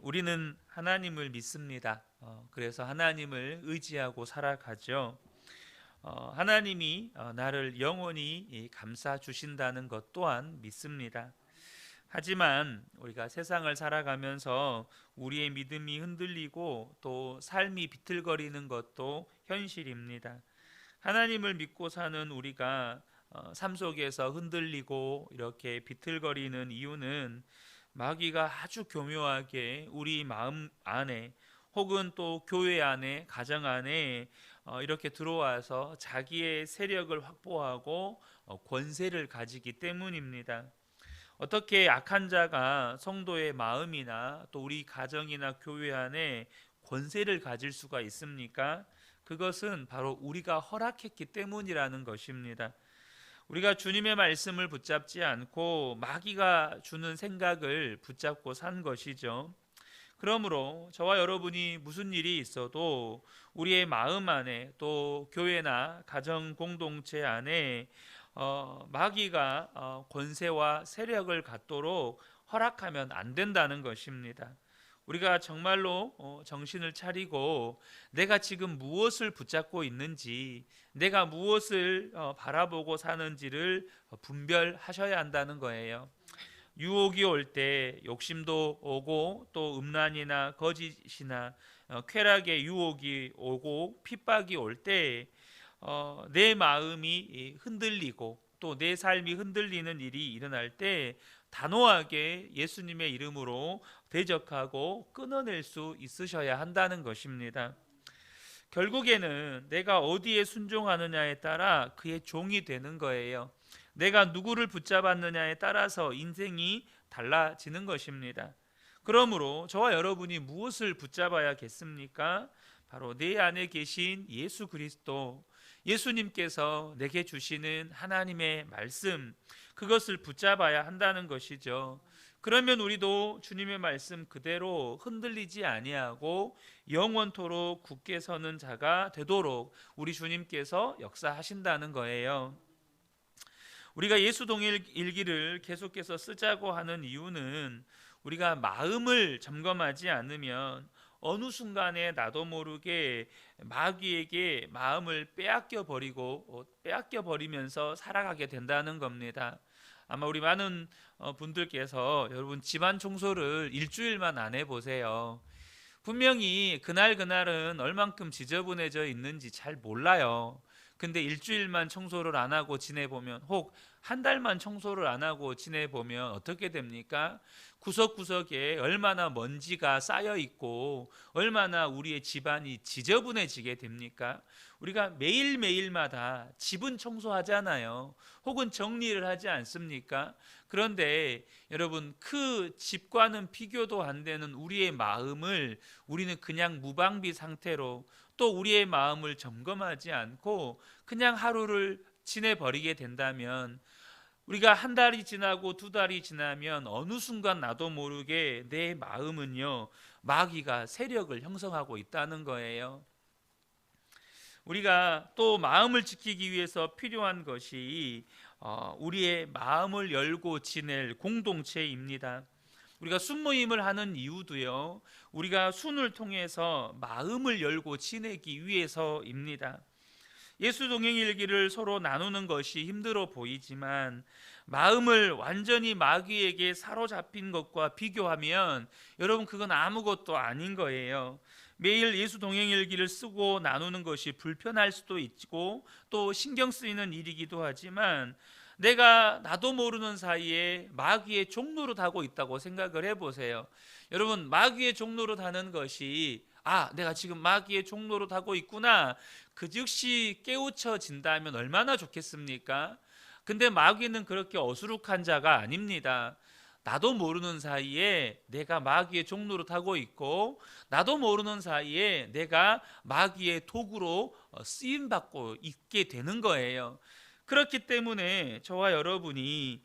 우리는 하나님을 믿습니다. 그래서 하나님을 의지하고 살아가죠. 하나님이 나를 영원히 감싸 주신다는 것 또한 믿습니다. 하지만 우리가 세상을 살아가면서 우리의 믿음이 흔들리고 또 삶이 비틀거리는 것도 현실입니다. 하나님을 믿고 사는 우리가 삶 속에서 흔들리고 이렇게 비틀거리는 이유는 마귀가 아주 교묘하게 우리 마음 안에 혹은 또 교회 안에 가정 안에 이렇게 들어와서 자기의 세력을 확보하고 권세를 가지기 때문입니다. 어떻게 악한 자가 성도의 마음이나 또 우리 가정이나 교회 안에 권세를 가질 수가 있습니까? 그것은 바로 우리가 허락했기 때문이라는 것입니다. 우리가 주님의 말씀을 붙잡지 않고 마귀가 주는 생각을 붙잡고 산 것이죠. 그러므로 저와 여러분이 무슨 일이 있어도 우리의 마음 안에 또 교회나 가정 공동체 안에 마귀가 권세와 세력을 갖도록 허락하면 안 된다는 것입니다. 우리가 정말로 정신을 차리고 내가 지금 무엇을 붙잡고 있는지, 내가 무엇을 바라보고 사는지를 분별하셔야 한다는 거예요. 유혹이 올 때 욕심도 오고 또 음란이나 거짓이나 쾌락의 유혹이 오고 핍박이 올 때 내 마음이 흔들리고 또 내 삶이 흔들리는 일이 일어날 때 단호하게 예수님의 이름으로 대적하고 끊어낼 수 있으셔야 한다는 것입니다. 결국에는 내가 어디에 순종하느냐에 따라 그의 종이 되는 거예요. 내가 누구를 붙잡았느냐에 따라서 인생이 달라지는 것입니다. 그러므로 저와 여러분이 무엇을 붙잡아야겠습니까? 바로 내 안에 계신 예수 그리스도, 예수님께서 내게 주시는 하나님의 말씀, 그것을 붙잡아야 한다는 것이죠. 그러면 우리도 주님의 말씀 그대로 흔들리지 아니하고 영원토록 굳게 서는 자가 되도록 우리 주님께서 역사하신다는 거예요. 우리가 예수 동일 일기를 계속해서 쓰자고 하는 이유는 우리가 마음을 점검하지 않으면 어느 순간에 나도 모르게 마귀에게 마음을 빼앗겨 버리면서 살아가게 된다는 겁니다. 아마 우리 많은 분들께서 여러분 집안 청소를 일주일만 안 해보세요. 분명히 그날은 얼만큼 지저분해져 있는지 잘 몰라요. 근데 일주일만 청소를 안 하고 지내보면, 혹 한 달만 청소를 안 하고 지내보면 어떻게 됩니까? 구석구석에 얼마나 먼지가 쌓여 있고 얼마나 우리의 집안이 지저분해지게 됩니까? 우리가 매일매일마다 집은 청소하잖아요. 혹은 정리를 하지 않습니까? 그런데 여러분, 그 집과는 비교도 안 되는 우리의 마음을 우리는 그냥 무방비 상태로, 또 우리의 마음을 점검하지 않고 그냥 하루를 지내버리게 된다면, 우리가 한 달이 지나고 두 달이 지나면 어느 순간 나도 모르게 내 마음은요, 마귀가 세력을 형성하고 있다는 거예요. 우리가 또 마음을 지키기 위해서 필요한 것이 우리의 마음을 열고 지낼 공동체입니다. 우리가 순모임을 하는 이유도요, 우리가 순을 통해서 마음을 열고 지내기 위해서입니다. 예수 동행일기를 서로 나누는 것이 힘들어 보이지만 마음을 완전히 마귀에게 사로잡힌 것과 비교하면 여러분, 그건 아무것도 아닌 거예요. 매일 예수 동행일기를 쓰고 나누는 것이 불편할 수도 있고 또 신경 쓰이는 일이기도 하지만, 내가 나도 모르는 사이에 마귀의 종노릇하고 있다고 생각을 해보세요. 여러분, 마귀의 종노릇하는 것이, 내가 지금 마귀의 종노릇하고 있구나, 그 즉시 깨우쳐진다면 얼마나 좋겠습니까? 근데 마귀는 그렇게 어수룩한 자가 아닙니다. 나도 모르는 사이에 내가 마귀의 종노릇하고 있고, 나도 모르는 사이에 내가 마귀의 도구로 쓰임받고 있게 되는 거예요. 그렇기 때문에 저와 여러분이,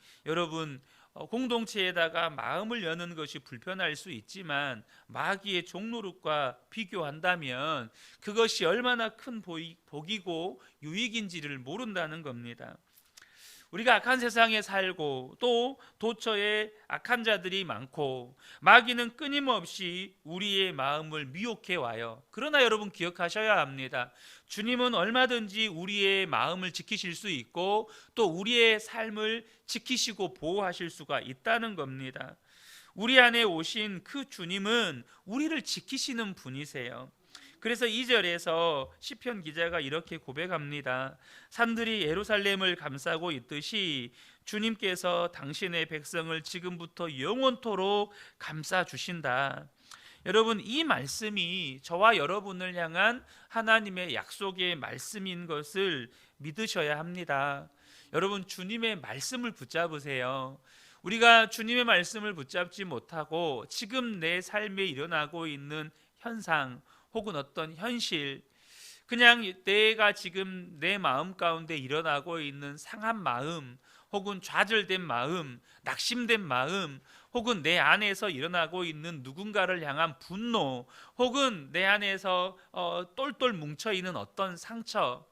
공동체에다가 마음을 여는 것이 불편할 수 있지만 마귀의 종노릇과 비교한다면 그것이 얼마나 큰 복이고 유익인지를 모른다는 겁니다. 우리가 악한 세상에 살고 또 도처에 악한 자들이 많고 마귀는 끊임없이 우리의 마음을 미혹해 와요. 그러나 여러분 기억하셔야 합니다. 주님은 얼마든지 우리의 마음을 지키실 수 있고 또 우리의 삶을 지키시고 보호하실 수가 있다는 겁니다. 우리 안에 오신 그 주님은 우리를 지키시는 분이세요. 그래서 2절에서 시편 기자가 이렇게 고백합니다. 산들이 예루살렘을 감싸고 있듯이 주님께서 당신의 백성을 지금부터 영원토록 감싸 주신다. 여러분, 이 말씀이 저와 여러분을 향한 하나님의 약속의 말씀인 것을 믿으셔야 합니다. 여러분, 주님의 말씀을 붙잡으세요. 우리가 주님의 말씀을 붙잡지 못하고 지금 내 삶에 일어나고 있는 현상 혹은 어떤 현실, 그냥 내가 지금 내 마음 가운데 일어나고 있는 상한 마음 혹은 좌절된 마음, 낙심된 마음, 혹은 내 안에서 일어나고 있는 누군가를 향한 분노, 혹은 내 안에서 똘똘 뭉쳐있는 어떤 상처,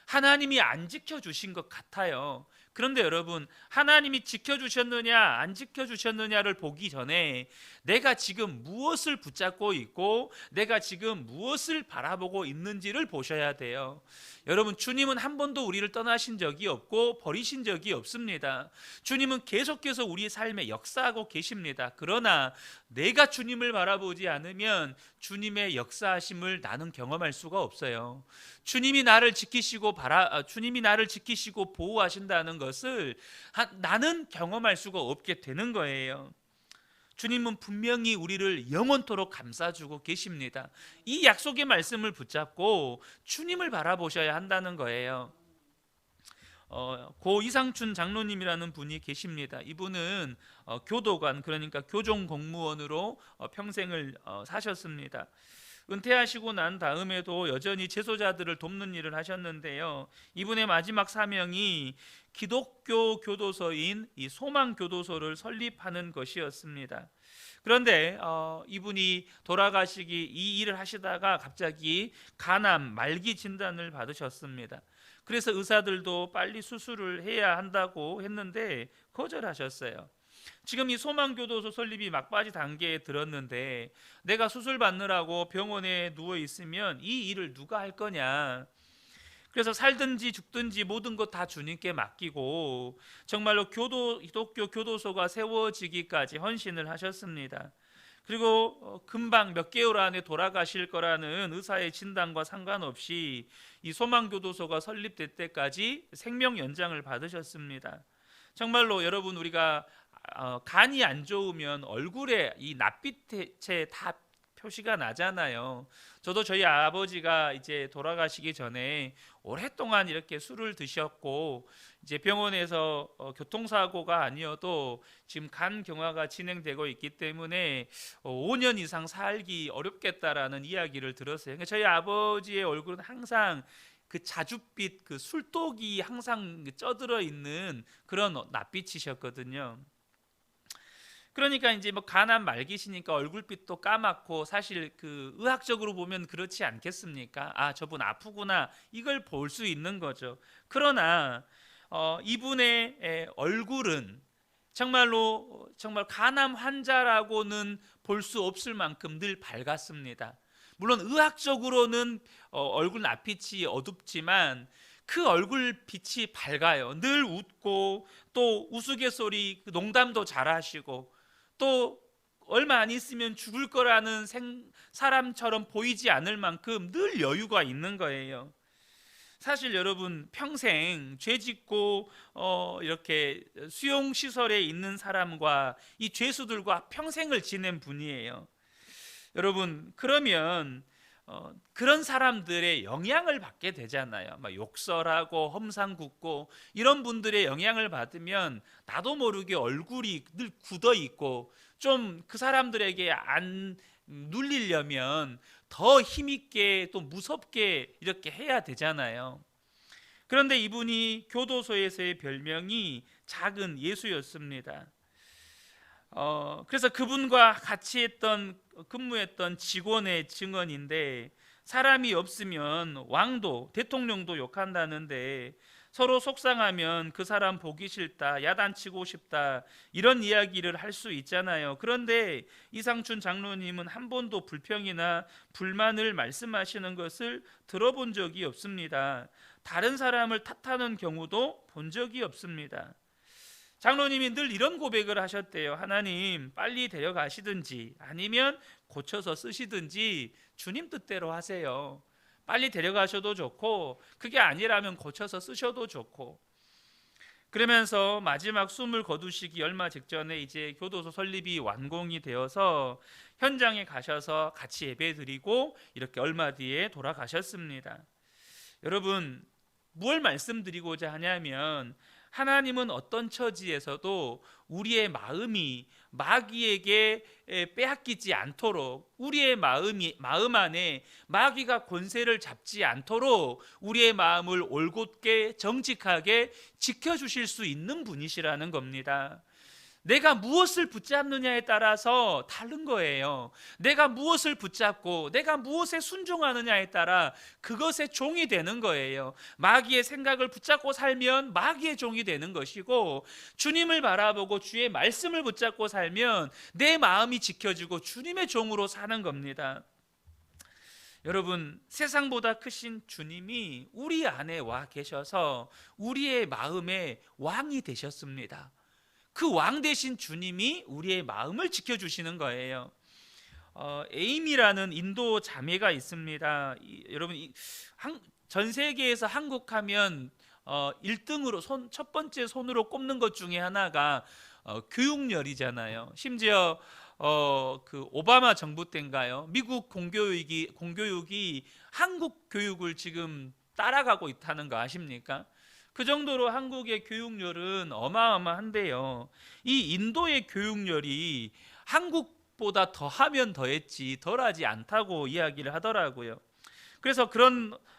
하나님이 안 지켜주신 것 같아요. 그런데 여러분, 하나님이 지켜주셨느냐 안 지켜주셨느냐를 보기 전에 내가 지금 무엇을 붙잡고 있고 내가 지금 무엇을 바라보고 있는지를 보셔야 돼요. 여러분, 주님은 한 번도 우리를 떠나신 적이 없고 버리신 적이 없습니다. 주님은 계속해서 우리 삶에 역사하고 계십니다. 그러나 내가 주님을 바라보지 않으면 주님의 역사하심을 나는 경험할 수가 없어요. 주님이 나를 지키시고 보호하신다는 것을 나는 경험할 수가 없게 되는 거예요. 주님은 분명히 우리를 영원토록 감싸주고 계십니다. 이 약속의 말씀을 붙잡고 주님을 바라보셔야 한다는 거예요. 고 이상춘 장로님이라는 분이 계십니다. 이분은 교도관, 그러니까 교종 공무원으로 평생을 사셨습니다. 은퇴하시고 난 다음에도 여전히 재소자들을 돕는 일을 하셨는데요. 이분의 마지막 사명이 기독교 교도소인 이 소망교도소를 설립하는 것이었습니다. 그런데 이분이 돌아가시기 이 일을 하시다가 갑자기 간암 말기 진단을 받으셨습니다. 그래서 의사들도 빨리 수술을 해야 한다고 했는데 거절하셨어요. 지금 이 소망교도소 설립이 막바지 단계에 들었는데 내가 수술 받느라고 병원에 누워 있으면 이 일을 누가 할 거냐. 그래서 살든지 죽든지 모든 것 다 주님께 맡기고 정말로 기독교 교도소가 세워지기까지 헌신을 하셨습니다. 그리고 금방 몇 개월 안에 돌아가실 거라는 의사의 진단과 상관없이 이 소망교도소가 설립될 때까지 생명 연장을 받으셨습니다. 정말로 여러분, 우리가 간이 안 좋으면 얼굴에 이 낯빛에 다 표시가 나잖아요. 저도 저희 아버지가 이제 돌아가시기 전에 오랫동안 이렇게 술을 드셨고 이제 병원에서 교통사고가 아니어도 지금 간 경화가 진행되고 있기 때문에 5년 이상 살기 어렵겠다라는 이야기를 들었어요. 그러니까 저희 아버지의 얼굴은 항상 그 자줏빛, 그 술독이 항상 쪄들어 있는 그런 낯빛이셨거든요. 그러니까 이제 뭐 간암 말기시니까 얼굴빛도 까맣고 사실 그 의학적으로 보면 그렇지 않겠습니까? 아, 저분 아프구나, 이걸 볼 수 있는 거죠. 그러나 이분의 얼굴은 정말로 정말 간암 환자라고는 볼 수 없을 만큼 늘 밝았습니다. 물론 의학적으로는 얼굴 낯빛이 어둡지만 그 얼굴 빛이 밝아요. 늘 웃고 또 우스갯소리 농담도 잘하시고 또 얼마 안 있으면 죽을 거라는 사람처럼 보이지 않을 만큼 늘 여유가 있는 거예요. 사실 여러분, 평생 죄 짓고 이렇게 수용 시설에 있는 사람과 이 죄수들과 평생을 지낸 분이에요. 여러분, 그러면 그런 사람들의 영향을 받게 되잖아요. 막 욕설하고 험상궂고 이런 분들의 영향을 받으면 나도 모르게 얼굴이 늘 굳어 있고 좀 그 사람들에게 안 눌리려면 더 힘있게 또 무섭게 이렇게 해야 되잖아요. 그런데 이분이 교도소에서의 별명이 작은 예수였습니다. 그래서 그분과 같이 근무했던 직원의 증언인데, 사람이 없으면 왕도 대통령도 욕한다는데 서로 속상하면 그 사람 보기 싫다, 야단치고 싶다, 이런 이야기를 할 수 있잖아요. 그런데 이상춘 장로님은 한 번도 불평이나 불만을 말씀하시는 것을 들어본 적이 없습니다. 다른 사람을 탓하는 경우도 본 적이 없습니다. 장로님이 늘 이런 고백을 하셨대요. 하나님, 빨리 데려가시든지 아니면 고쳐서 쓰시든지 주님 뜻대로 하세요. 빨리 데려가셔도 좋고, 그게 아니라면 고쳐서 쓰셔도 좋고. 그러면서 마지막 숨을 거두시기 얼마 직전에 이제 교도소 설립이 완공이 되어서 현장에 가셔서 같이 예배드리고 이렇게 얼마 뒤에 돌아가셨습니다. 여러분, 뭘 말씀드리고자 하냐면, 하나님은 어떤 처지에서도 우리의 마음이 마귀에게 빼앗기지 않도록, 우리의 마음 안에 마귀가 권세를 잡지 않도록 우리의 마음을 올곧게 정직하게 지켜주실 수 있는 분이시라는 겁니다. 내가 무엇을 붙잡느냐에 따라서 다른 거예요. 내가 무엇을 붙잡고 내가 무엇에 순종하느냐에 따라 그것의 종이 되는 거예요. 마귀의 생각을 붙잡고 살면 마귀의 종이 되는 것이고, 주님을 바라보고 주의 말씀을 붙잡고 살면 내 마음이 지켜지고 주님의 종으로 사는 겁니다. 여러분, 세상보다 크신 주님이 우리 안에 와 계셔서 우리의 마음의 왕이 되셨습니다. 그 왕 되신 주님이 우리의 마음을 지켜주시는 거예요. 에임이라는 인도 자매가 있습니다. 여러분, 전 세계에서 한국 하면 1등으로 첫 번째 손으로 꼽는 것 중에 하나가 교육열이잖아요. 심지어 그 오바마 정부 때인가요? 미국 공교육이 한국 교육을 지금 따라가고 있다는 거 아십니까? 그 정도로 한국의 교육열은 어마어마한데요. 이 인도의 교육열이 한국보다 더하면 더했지 덜하지 않다고 이야기를 하더라고요. 그래서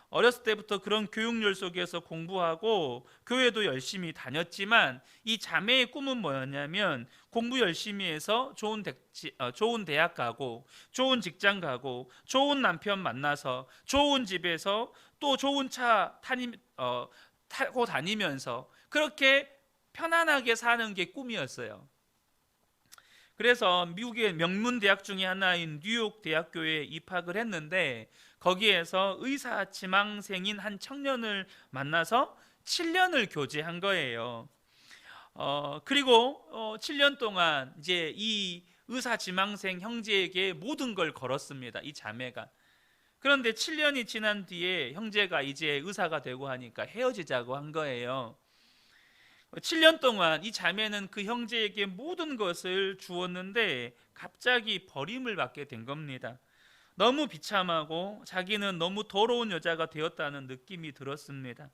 어렸을 때부터 그런 교육열 속에서 공부하고 교회도 열심히 다녔지만, 이 자매의 꿈은 뭐였냐면 공부 열심히 해서 좋은 대학 가고 좋은 직장 가고 좋은 남편 만나서 좋은 집에서 또 좋은 차 타고 다니면서 그렇게 편안하게 사는 게 꿈이었어요. 그래서 미국의 명문 대학 중에 하나인 뉴욕 대학교에 입학을 했는데, 거기에서 의사 지망생인 한 청년을 만나서 7년을 교제한 거예요. 그리고 7년 동안 이제 이 의사 지망생 형제에게 모든 걸 걸었습니다. 이 자매가. 그런데 7년이 지난 뒤에 형제가 이제 의사가 되고 하니까 헤어지자고 한 거예요. 7년 동안 이 자매는 그 형제에게 모든 것을 주었는데 갑자기 버림을 받게 된 겁니다. 너무 비참하고 자기는 너무 더러운 여자가 되었다는 느낌이 들었습니다.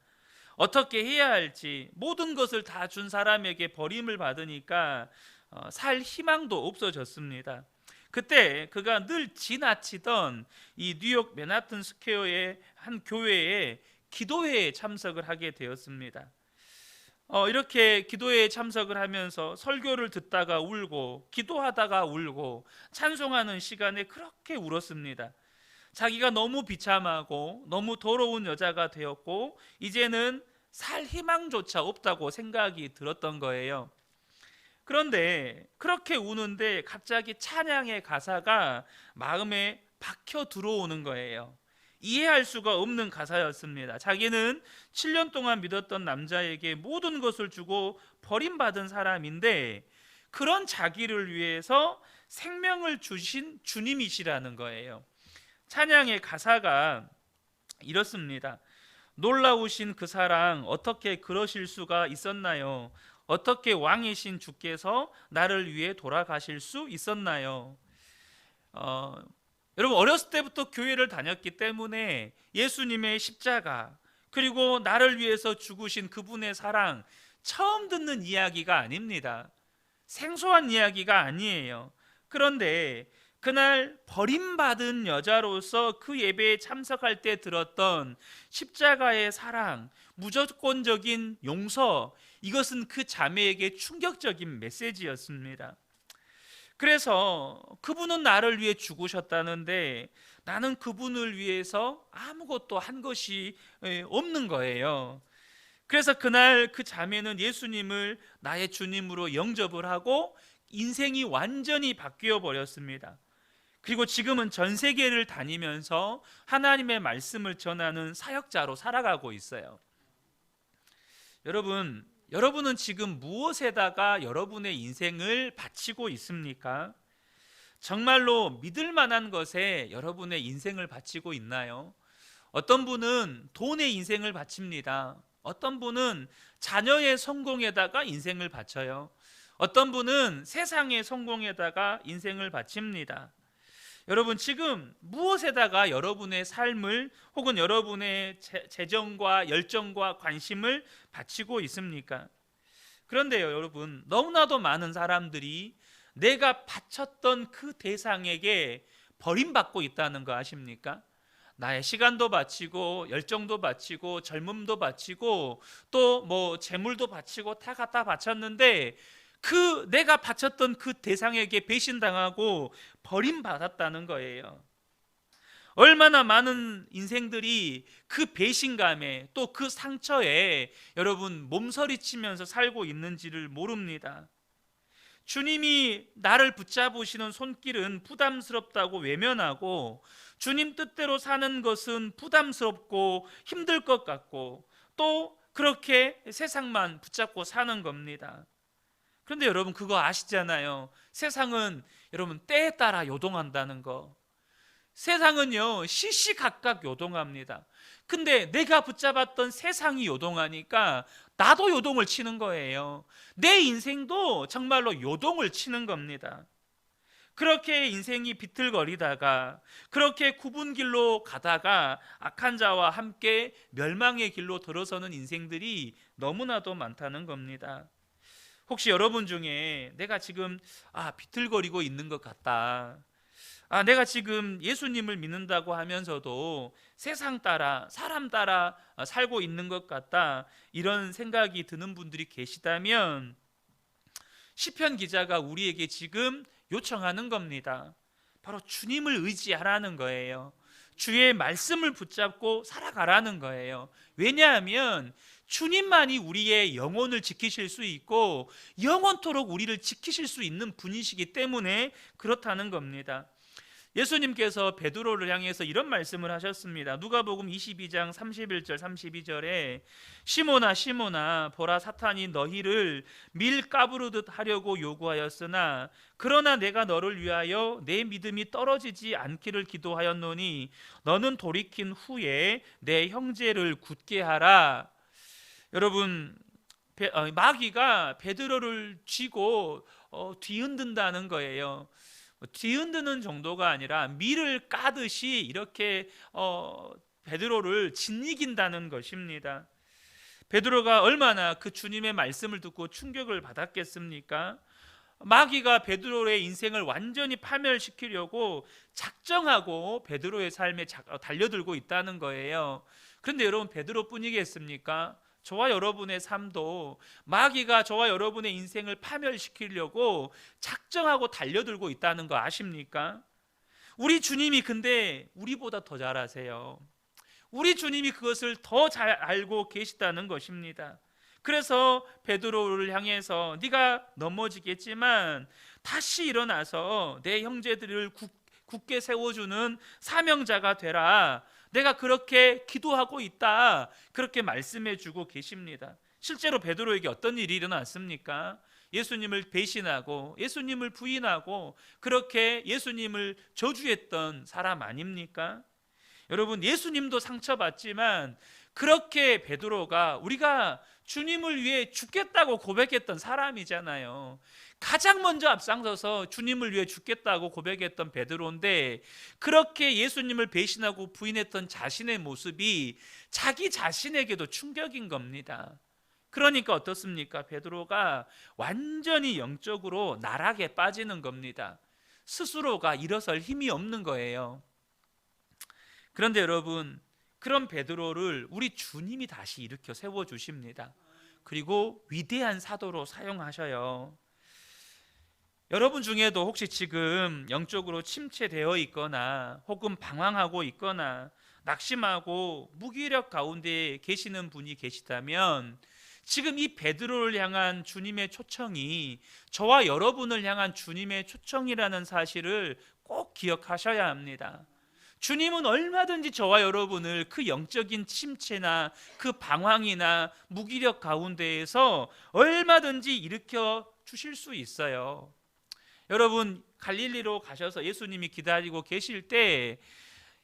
어떻게 해야 할지, 모든 것을 다 준 사람에게 버림을 받으니까 살 희망도 없어졌습니다. 그때 그가 늘 지나치던 이 뉴욕 맨하튼 스퀘어의 한 교회에 기도회에 참석을 하게 되었습니다. 이렇게 기도회에 참석을 하면서 설교를 듣다가 울고 기도하다가 울고 찬송하는 시간에 그렇게 울었습니다. 자기가 너무 비참하고 너무 더러운 여자가 되었고 이제는 살 희망조차 없다고 생각이 들었던 거예요. 그런데 그렇게 우는데 갑자기 찬양의 가사가 마음에 박혀 들어오는 거예요. 이해할 수가 없는 가사였습니다. 자기는 7년 동안 믿었던 남자에게 모든 것을 주고 버림받은 사람인데, 그런 자기를 위해서 생명을 주신 주님이시라는 거예요. 찬양의 가사가 이렇습니다. 놀라우신 그 사랑, 어떻게 그러실 수가 있었나요? 어떻게 왕이신 주께서 나를 위해 돌아가실 수 있었나요? 여러분, 어렸을 때부터 교회를 다녔기 때문에 예수님의 십자가, 그리고 나를 위해서 죽으신 그분의 사랑, 처음 듣는 이야기가 아닙니다. 생소한 이야기가 아니에요. 그런데 그날 버림받은 여자로서 그 예배에 참석할 때 들었던 십자가의 사랑, 무조건적인 용서, 이것은 그 자매에게 충격적인 메시지였습니다. 그래서 그분은 나를 위해 죽으셨다는데 나는 그분을 위해서 아무것도 한 것이 없는 거예요. 그래서 그날 그 자매는 예수님을 나의 주님으로 영접을 하고 인생이 완전히 바뀌어 버렸습니다. 그리고 지금은 전 세계를 다니면서 하나님의 말씀을 전하는 사역자로 살아가고 있어요. 여러분은 지금 무엇에다가 여러분의 인생을 바치고 있습니까? 정말로 믿을 만한 것에 여러분의 인생을 바치고 있나요? 어떤 분은 돈에 인생을 바칩니다. 어떤 분은 자녀의 성공에다가 인생을 바쳐요. 어떤 분은 세상의 성공에다가 인생을 바칩니다. 여러분, 지금 무엇에다가 여러분의 삶을 혹은 여러분의 재정과 열정과 관심을 바치고 있습니까? 그런데요, 여러분, 너무나도 많은 사람들이 내가 바쳤던 그 대상에게 버림받고 있다는 거 아십니까? 나의 시간도 바치고 열정도 바치고 젊음도 바치고 또 뭐 재물도 바치고 다 갖다 바쳤는데 그 내가 바쳤던 그 대상에게 배신당하고 버림받았다는 거예요. 얼마나 많은 인생들이 그 배신감에 또 그 상처에 여러분 몸서리치면서 살고 있는지를 모릅니다. 주님이 나를 붙잡으시는 손길은 부담스럽다고 외면하고 주님 뜻대로 사는 것은 부담스럽고 힘들 것 같고 또 그렇게 세상만 붙잡고 사는 겁니다. 그런데 여러분 그거 아시잖아요. 세상은 여러분 때에 따라 요동한다는 거. 세상은요 시시각각 요동합니다. 근데 내가 붙잡았던 세상이 요동하니까 나도 요동을 치는 거예요. 내 인생도 정말로 요동을 치는 겁니다. 그렇게 인생이 비틀거리다가 그렇게 굽은 길로 가다가 악한 자와 함께 멸망의 길로 들어서는 인생들이 너무나도 많다는 겁니다. 혹시 여러분 중에 내가 지금 비틀거리고 있는 것 같다, 내가 지금 예수님을 믿는다고 하면서도 세상 따라 사람 따라 살고 있는 것 같다, 이런 생각이 드는 분들이 계시다면 시편 기자가 우리에게 지금 요청하는 겁니다. 바로 주님을 의지하라는 거예요. 주의 말씀을 붙잡고 살아가라는 거예요. 왜냐하면 주님만이 우리의 영혼을 지키실 수 있고 영원토록 우리를 지키실 수 있는 분이시기 때문에 그렇다는 겁니다. 예수님께서 베드로를 향해서 이런 말씀을 하셨습니다. 누가복음 22장 31절 32절에 시몬아 시몬아 보라 사탄이 너희를 밀 까부르듯 하려고 요구하였으나 그러나 내가 너를 위하여 내 믿음이 떨어지지 않기를 기도하였노니 너는 돌이킨 후에 내 형제를 굳게 하라. 여러분 마귀가 베드로를 쥐고 뒤흔든다는 거예요. 뒤흔드는 정도가 아니라 밀을 까듯이 이렇게 베드로를 짓이긴다는 것입니다. 베드로가 얼마나 그 주님의 말씀을 듣고 충격을 받았겠습니까? 마귀가 베드로의 인생을 완전히 파멸시키려고 작정하고 베드로의 삶에 달려들고 있다는 거예요. 그런데 여러분 베드로뿐이겠습니까? 저와 여러분의 삶도 마귀가 저와 여러분의 인생을 파멸시키려고 작정하고 달려들고 있다는 거 아십니까? 우리 주님이 근데 우리보다 더 잘 아세요. 우리 주님이 그것을 더 잘 알고 계시다는 것입니다. 그래서 베드로를 향해서 네가 넘어지겠지만 다시 일어나서 내 형제들을 굳게 세워주는 사명자가 되라, 내가 그렇게 기도하고 있다, 그렇게 말씀해 주고 계십니다. 실제로 베드로에게 어떤 일이 일어났습니까? 예수님을 배신하고 예수님을 부인하고 그렇게 예수님을 저주했던 사람 아닙니까? 여러분 예수님도 상처받지만 그렇게 베드로가 우리가 주님을 위해 죽겠다고 고백했던 사람이잖아요. 가장 먼저 앞장서서 주님을 위해 죽겠다고 고백했던 베드로인데 그렇게 예수님을 배신하고 부인했던 자신의 모습이 자기 자신에게도 충격인 겁니다. 그러니까 어떻습니까? 베드로가 완전히 영적으로 나락에 빠지는 겁니다. 스스로가 일어설 힘이 없는 거예요. 그런데 여러분 그런 베드로를 우리 주님이 다시 일으켜 세워주십니다. 그리고 위대한 사도로 사용하셔요. 여러분 중에도 혹시 지금 영적으로 침체되어 있거나 혹은 방황하고 있거나 낙심하고 무기력 가운데 계시는 분이 계시다면 지금 이 베드로를 향한 주님의 초청이 저와 여러분을 향한 주님의 초청이라는 사실을 꼭 기억하셔야 합니다. 주님은 얼마든지 저와 여러분을 그 영적인 침체나 그 방황이나 무기력 가운데에서 얼마든지 일으켜 주실 수 있어요. 여러분, 갈릴리로 가셔서 예수님이 기다리고 계실 때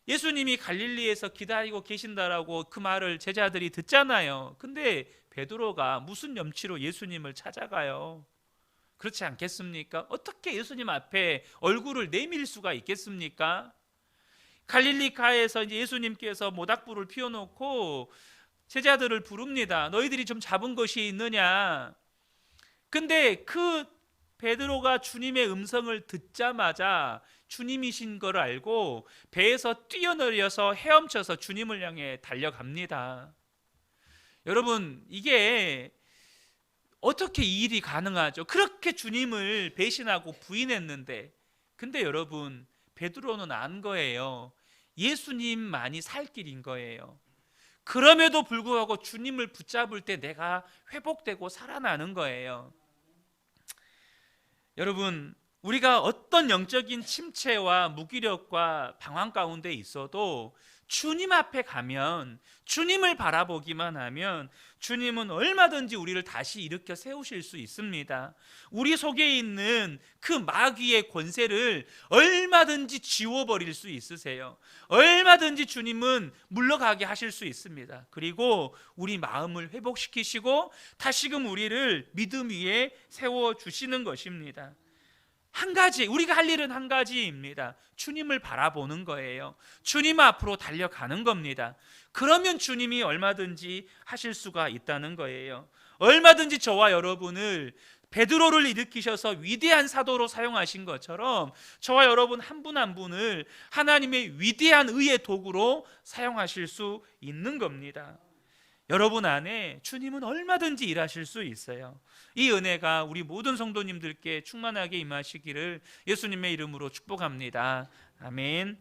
예수님이 갈릴리에서 기다리고 계신다라고 그 말을 제자들이 듣잖아요. 근데 베드로가 무슨 염치로 예수님을 찾아가요? 그렇지 않겠습니까? 어떻게 예수님 앞에 얼굴을 내밀 수가 있겠습니까? 갈릴리가에서 이제 예수님께서 모닥불을 피워놓고 제자들을 부릅니다. 너희들이 좀 잡은 것이 있느냐? 근데 그 베드로가 주님의 음성을 듣자마자 주님이신 걸 알고 배에서 뛰어내려서 헤엄쳐서 주님을 향해 달려갑니다. 여러분, 이게 어떻게 이 일이 가능하죠? 그렇게 주님을 배신하고 부인했는데, 근데 여러분, 베드로는 안 거예요. 예수님만이 살 길인 거예요. 그럼에도 불구하고 주님을 붙잡을 때 내가 회복되고 살아나는 거예요. 여러분, 우리가 어떤 영적인 침체와 무기력과 방황 가운데 있어도 주님 앞에 가면, 주님을 바라보기만 하면 주님은 얼마든지 우리를 다시 일으켜 세우실 수 있습니다. 우리 속에 있는 그 마귀의 권세를 얼마든지 지워버릴 수 있으세요. 얼마든지 주님은 물러가게 하실 수 있습니다. 그리고 우리 마음을 회복시키시고 다시금 우리를 믿음 위에 세워주시는 것입니다. 한 가지, 우리가 할 일은 한 가지입니다. 주님을 바라보는 거예요. 주님 앞으로 달려가는 겁니다. 그러면 주님이 얼마든지 하실 수가 있다는 거예요. 얼마든지 저와 여러분을 베드로를 일으키셔서 위대한 사도로 사용하신 것처럼 저와 여러분 한 분 한 분을 하나님의 위대한 의의 도구로 사용하실 수 있는 겁니다. 여러분 안에 주님은 얼마든지 일하실 수 있어요. 이 은혜가 우리 모든 성도님들께 충만하게 임하시기를 예수님의 이름으로 축복합니다. 아멘.